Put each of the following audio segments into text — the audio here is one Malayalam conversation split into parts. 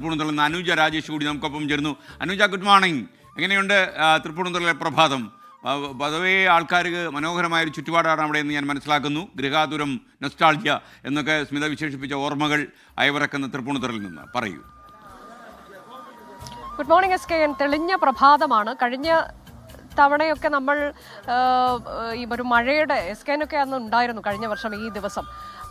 തൃപ്പൂണിത്തുറയിൽ അനുജ രാജേഷ് കൂടി നമുക്കൊപ്പം ചേരുന്നു. Anuja, good morning. എങ്ങനെയുണ്ട് തൃപ്പൂണിത്തുറയിലെ പ്രഭാതം? പൊതുവേ ആൾക്കാർക്ക് മനോഹരമായൊരു ചുറ്റുപാടാണ് അവിടെ എന്ന് ഞാൻ മനസ്സിലാക്കുന്നു. ഗൃഹാതുരം, നൊസ്റ്റാൾജിയ എന്നൊക്കെ സ്മിത വിശേഷിപ്പിച്ച ഓർമ്മകൾ അയവിറക്കുന്ന തൃപ്പൂണിത്തുറയിൽ നിന്ന് പറയൂ. Good morning S K N. തെളിഞ്ഞ പ്രഭാതമാണ്. കഴിഞ്ഞ തവണയൊക്കെ നമ്മൾ ഈ ഒരു മഴയുടെ എസ് കെ എന്നൊക്കെ അന്ന് ഉണ്ടായിരുന്നു കഴിഞ്ഞ വർഷം ഈ ദിവസം.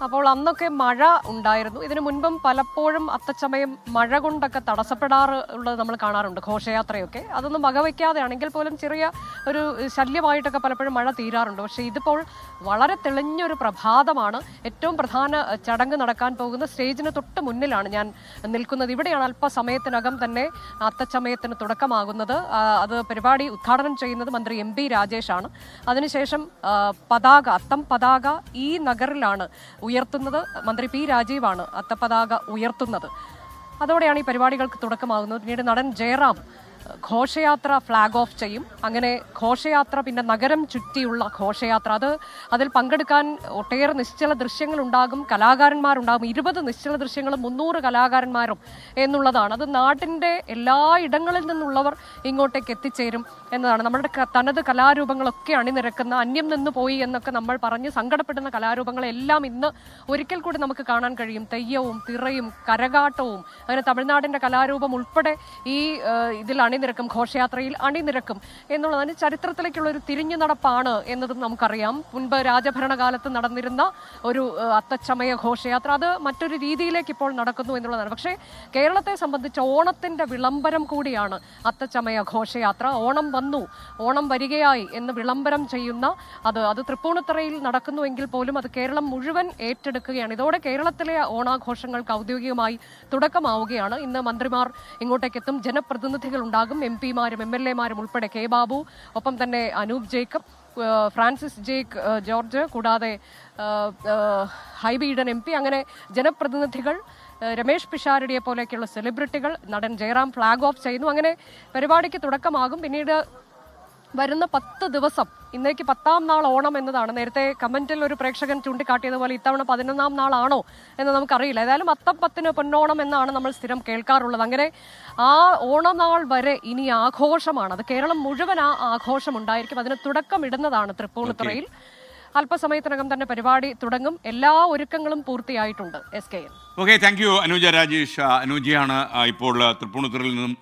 അപ്പോൾ അന്നൊക്കെ മഴ ഉണ്ടായിരുന്നു. ഇതിനു മുൻപും പലപ്പോഴും അത്തച്ചമയം മഴ കൊണ്ടൊക്കെ തടസ്സപ്പെടാറുള്ളത് നമ്മൾ കാണാറുണ്ട്, ഘോഷയാത്രയൊക്കെ. അതൊന്നും വകവയ്ക്കാതെ ആണെങ്കിൽ പോലും ചെറിയ ഒരു ശല്യമായിട്ടൊക്കെ പലപ്പോഴും മഴ തീരാറുണ്ട്. പക്ഷേ ഇതിപ്പോൾ വളരെ തെളിഞ്ഞൊരു പ്രഭാതമാണ്. ഏറ്റവും പ്രധാന ചടങ്ങ് നടക്കാൻ പോകുന്ന സ്റ്റേജിന് തൊട്ട് മുന്നിലാണ് ഞാൻ നിൽക്കുന്നത്. ഇവിടെയാണ് അല്പസമയത്തിനകം തന്നെ അത്തച്ചമയത്തിന് തുടക്കമാകുന്നത്. അത് പരിപാടി ഉദ്ഘാടനം ചെയ്യുന്നത് മന്ത്രി MP രാജേഷാണ്. അതിനുശേഷം അത്തം പതാക ഈ നഗറിലാണ് ഉയർത്തുന്നത്. മന്ത്രി P രാജീവാണ് അത്തപ്പതാക ഉയർത്തുന്നത്. അതോടെയാണ് ഈ പരിപാടികൾക്ക് തുടക്കമാകുന്നത്. പിന്നീട് നടൻ ജയറാം ഘോഷയാത്ര ഫ്ലാഗ് ഓഫ് ചെയ്യും. അങ്ങനെ ഘോഷയാത്ര, പിന്നെ നഗരം ചുറ്റിയുള്ള ഘോഷയാത്ര, അതിൽ പങ്കെടുക്കാൻ ഒട്ടേറെ നിശ്ചല ദൃശ്യങ്ങൾ ഉണ്ടാകും, കലാകാരന്മാരുണ്ടാകും. 20 നിശ്ചല ദൃശ്യങ്ങളും 300 കലാകാരന്മാരും എന്നുള്ളതാണ്. അത് നാട്ടിൻ്റെ എല്ലാ ഇടങ്ങളിൽ നിന്നുള്ളവർ ഇങ്ങോട്ടേക്ക് എത്തിച്ചേരും എന്നതാണ്. നമ്മുടെ തനത് കലാരൂപങ്ങളൊക്കെ അണിനിരക്കുന്ന, അന്യം നിന്ന് പോയി എന്നൊക്കെ നമ്മൾ പറഞ്ഞ് സങ്കടപ്പെടുന്ന കലാരൂപങ്ങളെല്ലാം ഇന്ന് ഒരിക്കൽ കൂടി നമുക്ക് കാണാൻ കഴിയും. തെയ്യവും തിറയും കരകാട്ടവും അങ്ങനെ തമിഴ്നാടിൻ്റെ കലാരൂപം ഉൾപ്പെടെ ഈ ഇതിൽ അണിനിരക്കും, ഘോഷയാത്രയിൽ അണിനിരക്കും എന്നുള്ളതാണ്. ചരിത്രത്തിലേക്കുള്ള ഒരു തിരിഞ്ഞു നടപ്പാണ് എന്നതും നമുക്കറിയാം. മുൻപ് രാജഭരണകാലത്ത് നടന്നിരുന്ന ഒരു അത്തച്ചമയ ഘോഷയാത്ര അത് മറ്റൊരു രീതിയിലേക്ക് ഇപ്പോൾ നടക്കുന്നു എന്നുള്ളതാണ്. പക്ഷേ കേരളത്തെ സംബന്ധിച്ച് ഓണത്തിൻ്റെ വിളംബരം കൂടിയാണ് അത്തച്ചമയ ഘോഷയാത്ര. ഓണം വന്നു, ഓണം വരികയായി എന്ന് വിളംബരം ചെയ്യുന്ന അത് തൃപ്പൂണിത്തുറയിൽ നടക്കുന്നുവെങ്കിൽ പോലും അത് കേരളം മുഴുവൻ ഏറ്റെടുക്കുകയാണ്. ഇതോടെ കേരളത്തിലെ ഓണാഘോഷങ്ങൾക്ക് ഔദ്യോഗികമായി തുടക്കമാവുകയാണ്. ഇന്ന് മന്ത്രിമാർ ഇങ്ങോട്ടേക്ക് എത്തും, ജനപ്രതിനിധികൾ ഉണ്ടാകും, MP മാരും MLA മാരും ഉൾപ്പെടെ കെ ബാബു, ഒപ്പം തന്നെ അനൂപ് ജേക്കബ്, ഫ്രാൻസിസ് ജോർജ്, കൂടാതെ ഹൈബി ഈഡൻ MP, അങ്ങനെ ജനപ്രതിനിധികൾ, രമേഷ് പിഷാരടിയെ പോലെയൊക്കെയുള്ള സെലിബ്രിറ്റികൾ, നടൻ ജയറാം ഫ്ലാഗ് ഓഫ് ചെയ്യുന്നു. അങ്ങനെ പരിപാടിക്ക് തുടക്കമാകും. പിന്നീട് വരുന്ന 10 ദിവസം, ഇന്നേക്ക് 10ാം നാൾ ഓണം എന്നതാണ്. നേരത്തെ കമന്റിൽ ഒരു പ്രേക്ഷകൻ ചൂണ്ടിക്കാട്ടിയതുപോലെ ഇത്തവണ 11ാം നാളാണോ എന്ന് നമുക്കറിയില്ല. ഏതായാലും അത്തം 10-ന് പൊന്നോണം എന്നാണ് നമ്മൾ സ്ഥിരം കേൾക്കാറുള്ളത്. അങ്ങനെ ആ ഓണനാൾ വരെ ഇനി ആഘോഷമാണ്. അത് കേരളം മുഴുവൻ ആ ആഘോഷം ഉണ്ടായിരിക്കും. അതിന് തുടക്കമിടുന്നതാണ് തൃപ്പൂണിത്തുറയിൽ. അല്പസമയത്തിനകം തന്നെ പരിപാടി തുടങ്ങും. എല്ലാ ഒരുക്കങ്ങളും പൂർത്തിയായിട്ടുണ്ട്. SKN. Okay, thank you Anuja Rajesh. അനുജയാണ് ഇപ്പോൾ തൃപ്പൂണിത്തുറയിൽ നിന്നും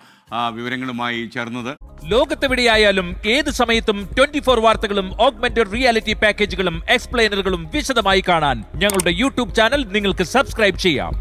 വിവരങ്ങളുമായി ചേർന്നത്. ലോകത്തെവിടെയായാലും ഏത് സമയത്തും 24 വാർത്തകളും ഓഗ്മെന്റഡ് റിയാലിറ്റി പാക്കേജുകളും എക്സ്പ്ലെയിനറുകളും വിശദമായി കാണാൻ ഞങ്ങളുടെ YouTube ചാനൽ നിങ്ങൾക്ക് സബ്സ്ക്രൈബ് ചെയ്യാം.